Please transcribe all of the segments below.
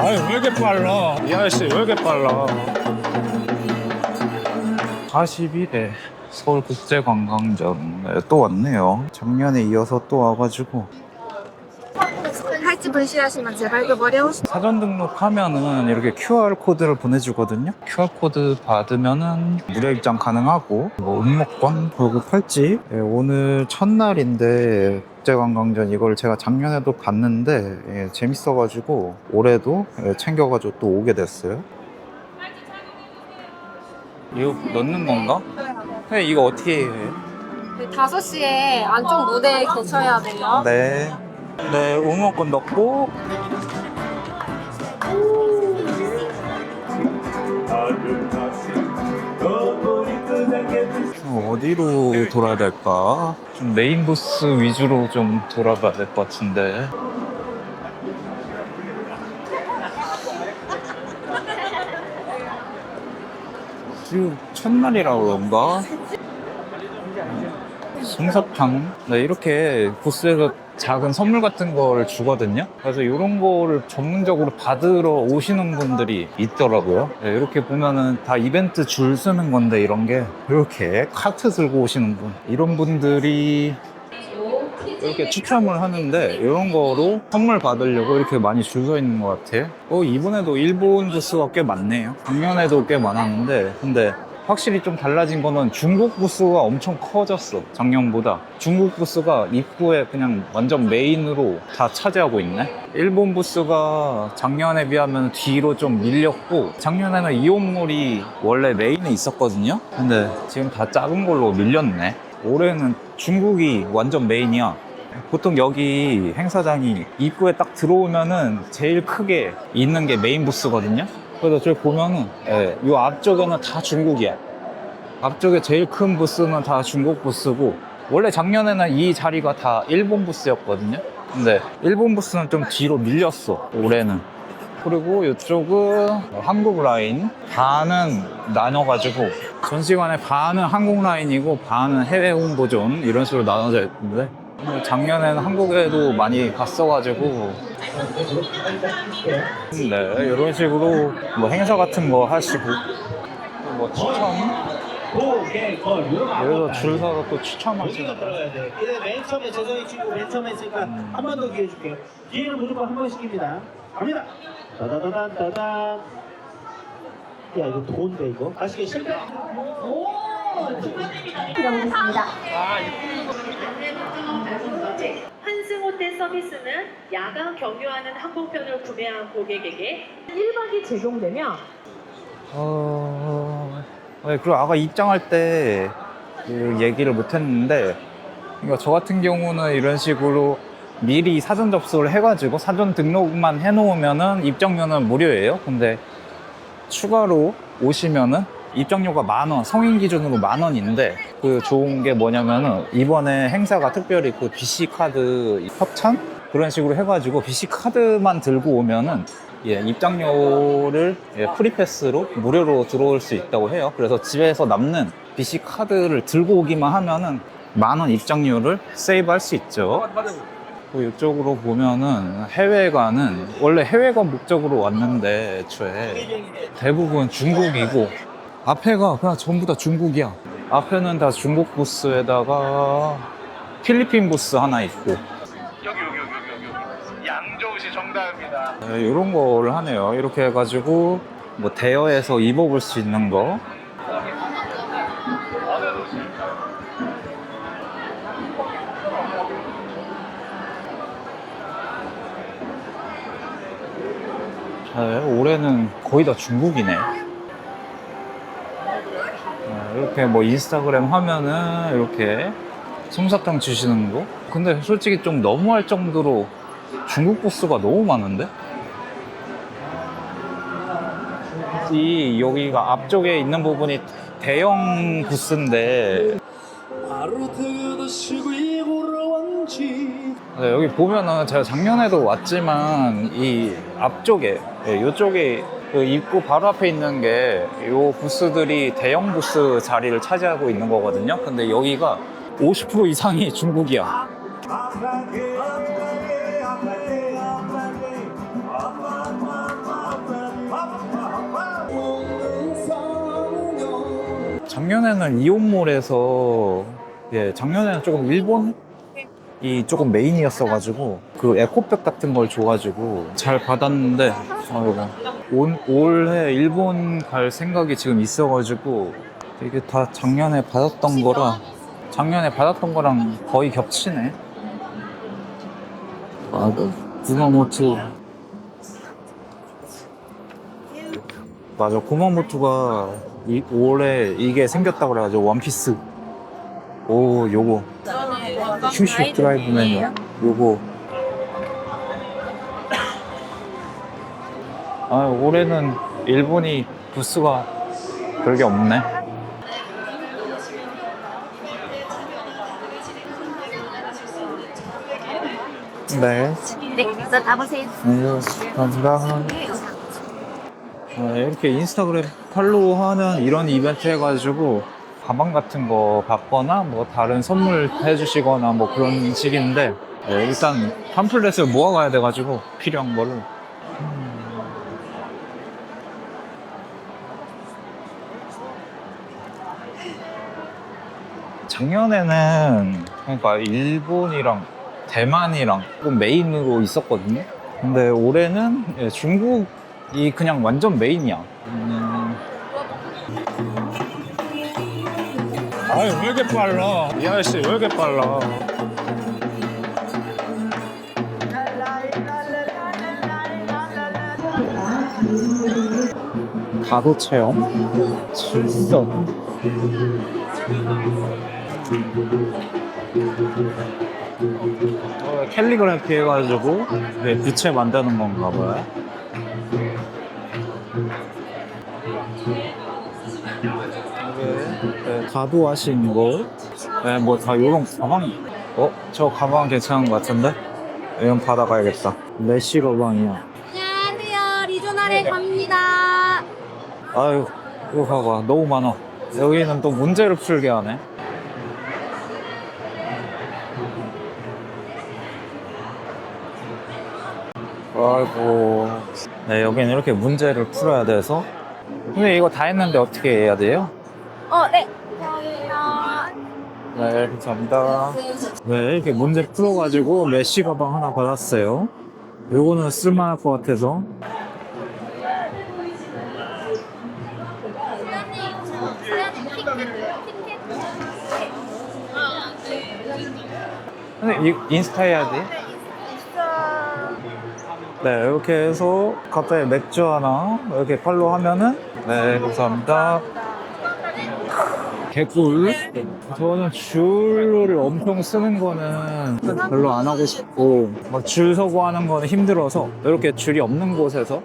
아니 왜 이렇게 빨라? 이 아저씨 왜 이렇게 빨라? 41회 서울국제관광점에 또 왔네요. 작년에 이어서 또 와가지고 할지 분실하시면 재발급어려 사전 등록하면은 이렇게 QR 코드를 보내주거든요. QR 코드 받으면은 무료 입장 가능하고 뭐 응모권 그리고 팔찌. 오늘 첫날인데 국제관광전 이걸 제가 작년에도 봤는데 재밌어가지고 올해도 챙겨가지고 또 오게 됐어요. 이거 넣는 건가? 네, 이거 어떻게 해? 5시에 안쪽 무대에 계셔야 돼요. 네. 네, 응모권 넣고 어디로 돌아야 될까? 좀 메인 부스 위주로 좀 돌아봐야 될 것 같은데. 지금 첫날이라 그런가? 솜사탕? 네, 이렇게 부스에서 작은 선물 같은 걸 주거든요. 그래서 이런 거를 전문적으로 받으러 오시는 분들이 있더라고요. 네, 이렇게 보면은 다 이벤트 줄 서는 건데 이런 게 이렇게 카트 들고 오시는 분, 이런 분들이 이렇게 추첨을 하는데 이런 거로 선물 받으려고 이렇게 많이 줄 서 있는 것 같아요. 이번에도 일본 부스가 꽤 많네요. 작년에도 꽤 많았는데 근데 확실히 좀 달라진 거는 중국 부스가 엄청 커졌어. 작년보다 중국 부스가 입구에 그냥 완전 메인으로 다 차지하고 있네. 일본 부스가 작년에 비하면 뒤로 좀 밀렸고, 작년에는 이온몰이 원래 메인에 있었거든요. 근데 지금 다 작은 걸로 밀렸네. 올해는 중국이 완전 메인이야. 보통 여기 행사장이 입구에 딱 들어오면은 제일 크게 있는 게 메인 부스거든요. 그래서 저기 보면은 이 앞쪽에는 다 중국이야. 앞쪽에 제일 큰 부스는 다 중국 부스고, 원래 작년에는 이 자리가 다 일본 부스였거든요. 근데 일본 부스는 좀 뒤로 밀렸어, 올해는. 그리고 이쪽은 한국 라인, 반은 나눠가지고 전시관에 반은 한국 라인이고 반은 해외 홍보존 이런 식으로 나눠져 있는데, 작년에는 한국에도 많이 갔어가지고 네, 이런 식으로 뭐 행사 같은 거 하시고 뭐 추천 여기서 줄 서서 또 추첨하시는 거예요. 맨 처음에 재성이 친구 맨 처음에 했으니까 한 번 더 기회 줄게요. 기회는 무조건 한 번씩입니다. 갑니다. 따다다단 따단. 야 이거 돈데 이거. 아시게 실패. 들어오겠습니다. 환승호텔 서비스는 야간 경유하는 항공편을 구매한 고객에게 1박이 제공되며 네, 그리고 아까 입장할 때 얘기를 못 했는데, 그러니까 저 같은 경우는 이런 식으로 미리 사전 접수를 해가지고 사전 등록만 해놓으면은 입장료는 무료예요. 근데 추가로 오시면은 입장료가 10,000원, 성인 기준으로 10,000원인데, 그 좋은 게 뭐냐면은 이번에 행사가 특별히 그 BC카드 협찬? 그런 식으로 해가지고 BC카드만 들고 오면은 입장료를 프리패스로 무료로 들어올 수 있다고 해요. 그래서 집에서 남는 BC카드를 들고 오기만 하면은 10,000원 입장료를 세이브할 수 있죠. 이쪽으로 보면은 해외관은 원래 해외관 목적으로 왔는데 애초에 대부분 중국이고, 앞에가 그냥 전부 다 중국이야. 앞에는 다 중국 부스에다가 필리핀 부스 하나 있고. 여기 양저우시 정답입니다. 네, 이런 거를 하네요. 이렇게 해가지고 뭐 대여해서 입어볼 수 있는 거. 네, 올해는 거의 다 중국이네. 이렇게 뭐 인스타그램 화면은 이렇게 솜사탕 주시는 거. 근데 솔직히 좀 너무할 정도로 중국 부스가 너무 많은데? 여기가 앞쪽에 있는 부분이 대형 부스인데, 네, 여기 보면은 제가 작년에도 왔지만 이 앞쪽에 이쪽에 그 입구 바로 앞에 있는 게 이 부스들이 대형 부스 자리를 차지하고 있는 거거든요. 근데 여기가 50% 이상이 중국이야. 작년에는 이온몰에서 작년에는 조금 일본이 조금 메인이었어가지고 그 에코백 같은 걸 줘가지고 잘 받았는데 올해 일본 갈 생각이 지금 있어가지고 이게 다 작년에 받았던 거랑 거의 겹치네. 구마모토. 맞아, 구마모토가 올해 이게 생겼다고 그래가지고 원피스. 오, 요거 휴식 드라이브 메뉴 요거. 올해는 일본이 부스가 별게 없네. 네. 네, 그래서 다 보세요. 감사합니다. 이렇게 인스타그램 팔로우하는 이런 이벤트 해가지고 가방 같은 거 받거나 뭐 다른 선물 해주시거나 뭐 그런 식인데 일단 팜플렛을 모아가야 돼가지고 필요한 거를. 작년에는 그러니까 일본이랑 대만이랑 조금 메인으로 있었거든요. 근데 올해는 중국이 그냥 완전 메인이야. 아유, 왜 이렇게 빨라? 이 아저씨 왜 이렇게 빨라? 가도 체험? 질서. 캘리그래피 해가지고 부채 만드는 건가 봐요. 가도 하신 거. 뭐 다 요런 가방. 저 가방 괜찮은 것 같은데? 이건 받아가야겠다. 메쉬 가방이야. 안녕하세요. 리조나래 갑니다. 아유, 이거 봐봐. 너무 많아. 여기는 또 문제를 풀게 하네. 아이고. 네, 여기는 이렇게 문제를 풀어야 돼서. 근데 이거 다 했는데 어떻게 해야 돼요? 네. 네, 감사합니다. 네, 이렇게 문제 풀어가지고 메쉬 가방 하나 받았어요. 요거는 쓸만할 것 같아서. 근데 인스타 해야 돼? 네, 이렇게 해서 갑자기 맥주 하나 이렇게 팔로우 하면은. 네, 감사합니다. 개꿀. 저는 줄을 엄청 쓰는 거는 별로 안 하고 싶고 막 줄 서고 하는 거는 힘들어서 이렇게 줄이 없는 곳에서.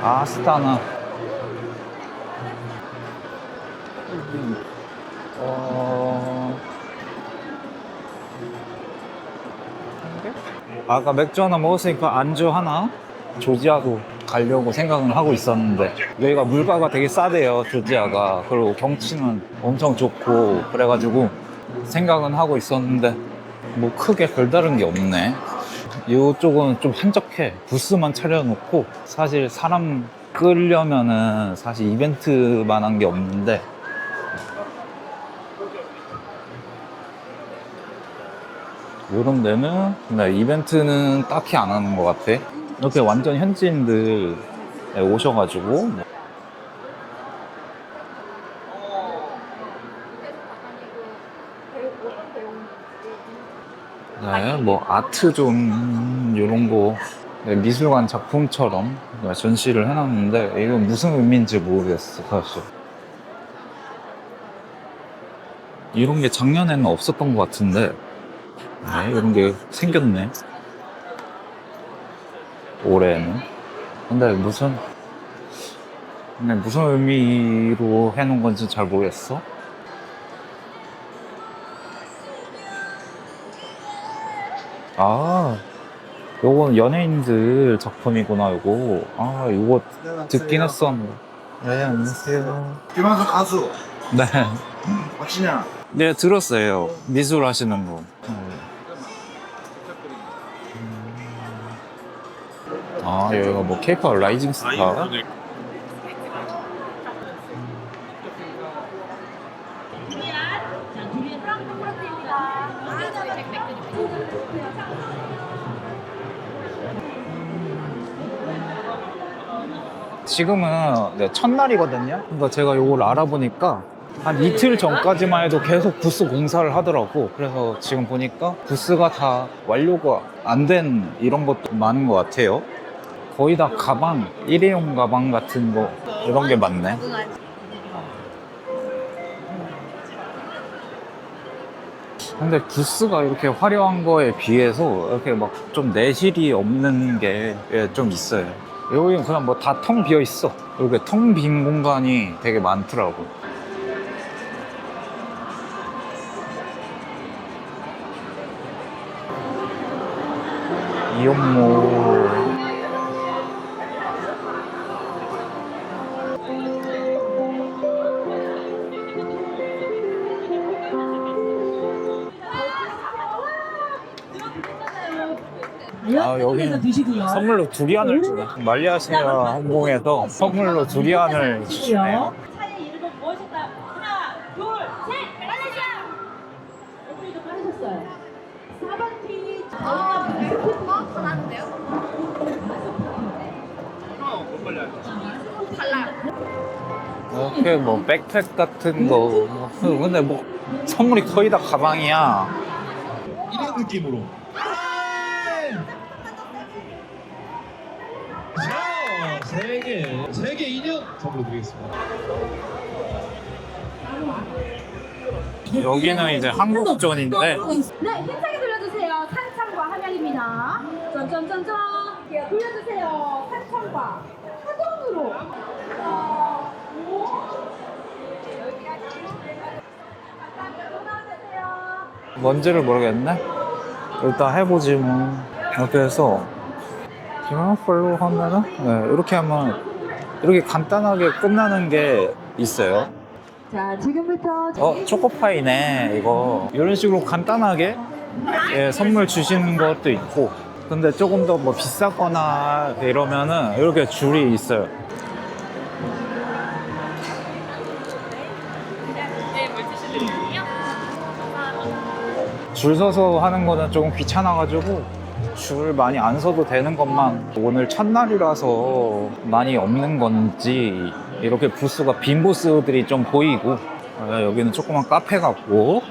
아스타나. 아까 맥주 하나 먹었으니까 안주 하나 조지아도 가려고 생각을 하고 있었는데 여기가 물가가 되게 싸대요, 조지아가. 그리고 경치는 엄청 좋고 그래가지고 생각은 하고 있었는데 뭐 크게 별다른 게 없네. 이쪽은 좀 한적해. 부스만 차려놓고 사실 사람 끌려면은 사실 이벤트만한 게 없는데 이런 데는 이벤트는 딱히 안 하는 것 같아. 이렇게 완전 현지인들 오셔가지고 네, 뭐 아트 좀 이런 거 미술관 작품처럼 전시를 해놨는데 이건 무슨 의미인지 모르겠어, 사실. 이런 게 작년에는 없었던 것 같은데 네, 이런 게 생겼네, 올해는. 근데 무슨 의미로 해놓은 건지 잘 모르겠어. 요건 연예인들 작품이구나, 요거. 요거 듣긴 했었는데. 네, 안녕하세요. 김한석 가수 네. 맞히냐? 네, 들었어요. 미술 하시는 분. 아, 여기가 뭐 케이팝 라이징 스타. 지금은 네, 첫날이거든요. 그러니까 제가 이걸 알아보니까 한 이틀 전까지만 해도 계속 부스 공사를 하더라고. 그래서 지금 보니까 부스가 다 완료가 안 된 이런 것도 많은 것 같아요. 거의 다 가방, 일회용 가방 같은 거 이런 게 많네. 근데 부스가 이렇게 화려한 거에 비해서 이렇게 막 좀 내실이 없는 게 좀 있어요. 여기는 그냥 뭐 다 텅 비어 있어. 이렇게 텅 빈 공간이 되게 많더라고. 이온모. 아, 여기는 선물로 두리안을 주네. 말레이시아 항공에서 선물로 두리안을 주시네요. 차의 이름은 무엇일까요? 하나, 둘, 셋! 말레이시아! 얼굴이 좀 빠르셨어요. 사바티. 이렇게 뭐 백팩 같은 거. 근데 뭐 선물이 거의 다 가방이야. 이런 느낌으로. 자, 세계 인형 선물로 드리겠습니다. 여기는 이제 한국전인데 네, 힘차게 돌려주세요. 탄창과 하면입니다. 전전전전. 예, 돌려주세요. 탄창과 하동으로. 뭔지를 모르겠네. 일단 해보지 뭐. 이렇게 해서 디마폴로 하면은 네, 이렇게 하면 이렇게 간단하게 끝나는 게 있어요. 자, 지금부터 초코파이네. 이거 이런 식으로 간단하게 예, 선물 주시는 것도 있고, 근데 조금 더 뭐 비싸거나 이러면은 이렇게 줄이 있어요. 줄 서서 하는 거는 조금 귀찮아가지고 줄 많이 안 서도 되는 것만, 오늘 첫날이라서 많이 없는 건지 이렇게 부스가 빈 부스들이 좀 보이고, 여기는 조그만 카페 같고.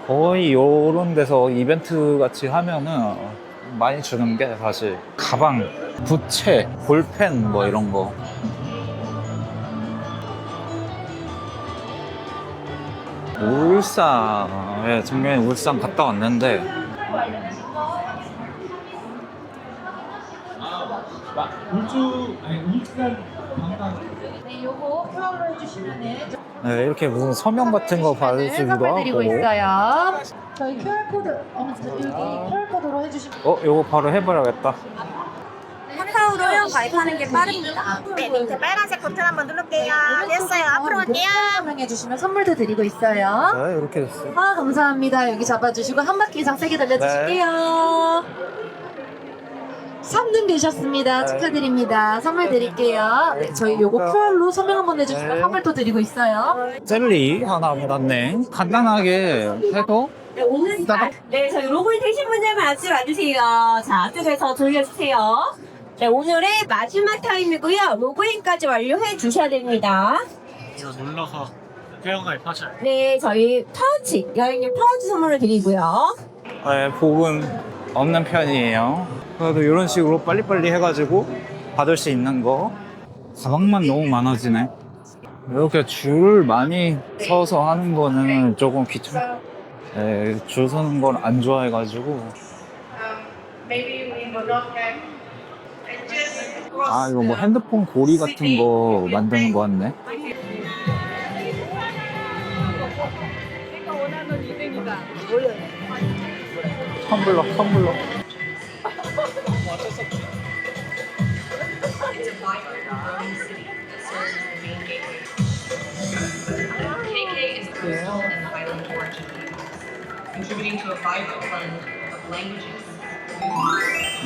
거의 요런 데서 이벤트 같이 하면은 많이 주는 게 사실 가방, 부채, 볼펜 뭐 이런 거. 울산, 예, 작년에 울산 갔다 왔는데 울산 관광. 네, 요거 플라워로 해주시면은 네, 이렇게 무슨 서명 같은 거 받으시기도 하고. 드리고 있어요. 저희 QR코드, 여기 QR코드로 해주시면 요거 바로 해버려야겠다. 카카오로요 가입하는 게 빠릅니다. 네, 밑에 빨간색 버튼 한번 누를게요. 됐어요. 앞으로 갈게요. 설명해 주시면 선물도 드리고 있어요. 네, 이렇게 됐어요. 아, 감사합니다. 여기 잡아주시고 한 바퀴 이상 세게 돌려주실게요. 3등 되셨습니다. 축하드립니다. 선물 드릴게요. 네, 저희 요거 QR로 서명 한번 해주시면 네. 선물도 드리고 있어요. 젤리 하나 받았네. 간단하게 해도 네, 오늘 네, 저희 로그인 되신 분들만 앞으로 와주세요. 자, 앞쪽에서 돌려주세요. 네, 오늘의 마지막 타임이고요. 로그인까지 완료해 주셔야 됩니다. 이거 눌러서 회원가입하셔요. 네, 저희 파우치, 여행용 파우치 선물을 드리고요. 네, 복은 없는 편이에요. 그래도 이런 식으로 빨리빨리 해가지고 받을 수 있는 거. 가방만 너무 많아지네. 이렇게 줄 많이 서서 하는 거는 조금 귀찮아. 네, 줄 서는 건 안 좋아해가지고. 아, 이거 뭐 핸드폰 고리 같은 거 만드는 거 같네. 텀블러. contributing to a vibrant blend of languages.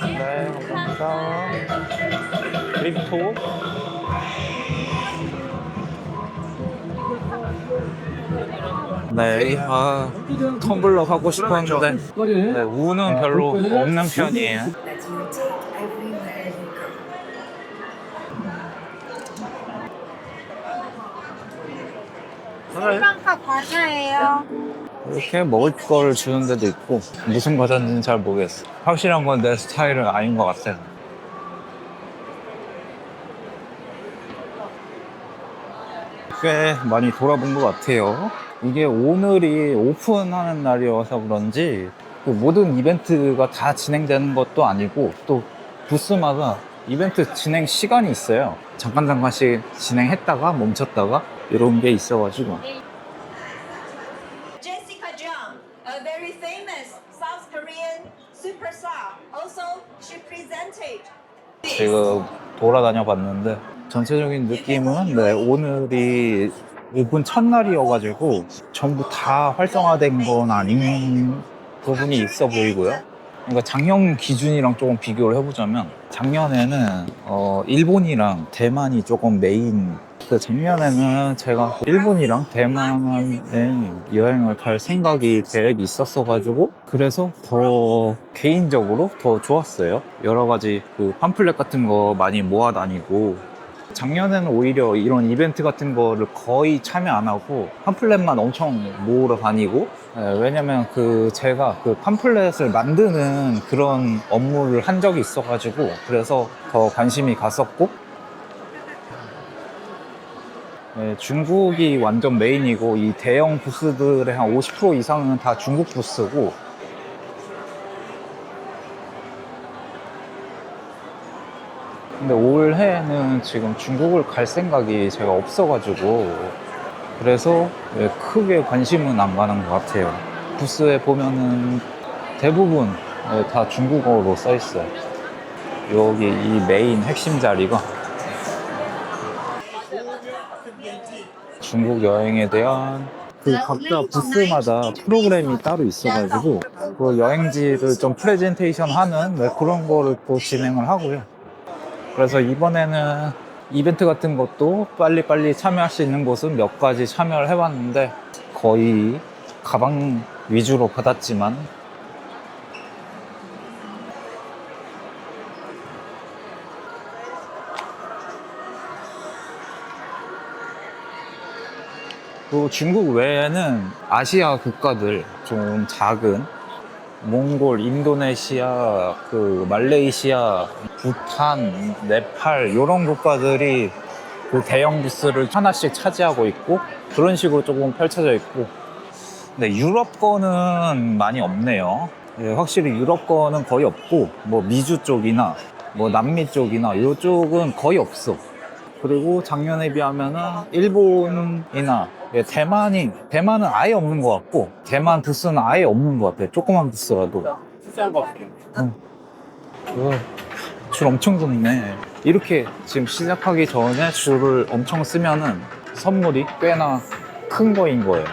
네, 감사합니다. 크립토. 네, 텀블러 하고 싶었는데 네, 우는 별로 없는 편이에요. 일반과 과자예요. 이렇게 먹을 걸 주는 데도 있고 무슨 과자인지는 잘 모르겠어. 확실한 건 내 스타일은 아닌 것 같아. 꽤 많이 돌아본 것 같아요. 이게 오늘이 오픈하는 날이어서 그런지 그 모든 이벤트가 다 진행되는 것도 아니고 또 부스마다 이벤트 진행 시간이 있어요. 잠깐씩 진행했다가 멈췄다가 이런 게 있어가지고 Jessica Jung, a very famous South Korean superstar. Also, she presented. 지금 돌아다녀 봤는데 전체적인 느낌은 네, 오늘이 오픈 첫날이어가지고 전부 다 활성화된 건 아닌 부분이 있어 보이고요. 그러니까 작년 기준이랑 조금 비교를 해보자면 작년에는 일본이랑 대만이 조금 메인. 그 작년에는 제가 일본이랑 대만에 여행을 갈 생각이 계획이 있었어가지고 그래서 더 개인적으로 더 좋았어요. 여러 가지 그 팜플렛 같은 거 많이 모아 다니고 작년에는 오히려 이런 이벤트 같은 거를 거의 참여 안 하고 팜플렛만 엄청 모으러 다니고 왜냐면 그 제가 그 팜플렛을 만드는 그런 업무를 한 적이 있어가지고 그래서 더 관심이 갔었고 네, 중국이 완전 메인이고 이 대형 부스들의 한 50% 이상은 다 중국 부스고 근데 올해는 지금 중국을 갈 생각이 제가 없어가지고 그래서 크게 관심은 안 가는 것 같아요. 부스에 보면은 대부분 다 중국어로 써 있어요. 여기 이 메인 핵심 자리가 중국 여행에 대한 그 각자 부스마다 프로그램이 따로 있어가지고 그 여행지를 좀 프레젠테이션 하는 그런 거를 또 진행을 하고요. 그래서 이번에는 이벤트 같은 것도 빨리빨리 참여할 수 있는 곳은 몇 가지 참여를 해봤는데 거의 가방 위주로 받았지만 또 중국 외에는 아시아 국가들 좀 작은 몽골, 인도네시아, 그 말레이시아, 부탄, 네팔 이런 국가들이 그 대형 부스를 하나씩 차지하고 있고 그런 식으로 조금 펼쳐져 있고 근데 유럽 거는 많이 없네요. 예, 확실히 유럽 거는 거의 없고 뭐 미주 쪽이나 뭐 남미 쪽이나 이쪽은 거의 없어. 그리고 작년에 비하면은 일본이나 대만은 아예 없는 것 같고 대만 부스는 아예 없는 것 같아. 조그만 부스라도. 줄 엄청 섰네. 이렇게 지금 시작하기 전에 줄을 엄청 쓰면은 선물이 꽤나 큰 거인 거예요.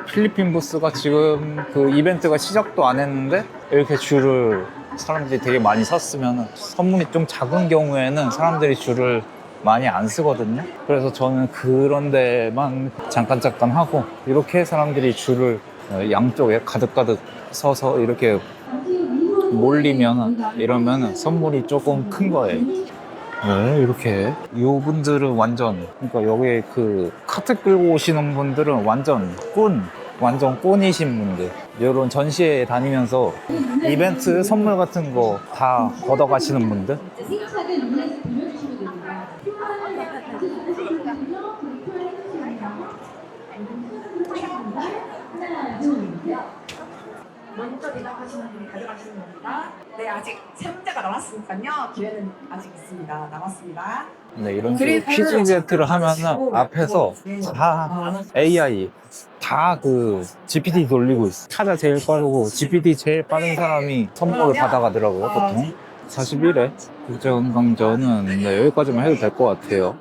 필리핀 부스가 지금 그 이벤트가 시작도 안 했는데 이렇게 줄을 사람들이 되게 많이 섰으면 선물이 좀 작은 경우에는 사람들이 줄을 많이 안 쓰거든요. 그래서 저는 그런 데만 잠깐 하고 이렇게 사람들이 줄을 양쪽에 가득 서서 이렇게 몰리면 이러면 선물이 조금 큰 거예요. 네, 이렇게 이분들은 완전 그러니까 여기 그 카트 끌고 오시는 분들은 완전 꾼이신 분들 이런 전시회 다니면서 이벤트 선물 같은 거 다 걷어가시는 분들 먼저 대답하시는 분이 가져가시는 겁니다. 네, 아직 상자가 나왔으니까요. 기회는 아직 있습니다. 남았습니다. 네, 이런 식으로 퀴즈 이벤트를 하면은 앞에서 다 AI 다 그 GPT 돌리고 있어. 찾아 제일 빠르고 GPT 제일 빠른 사람이 선물을 받아가더라고요, 보통. 41회 국제관광전은 여기까지만 해도 될 것 같아요.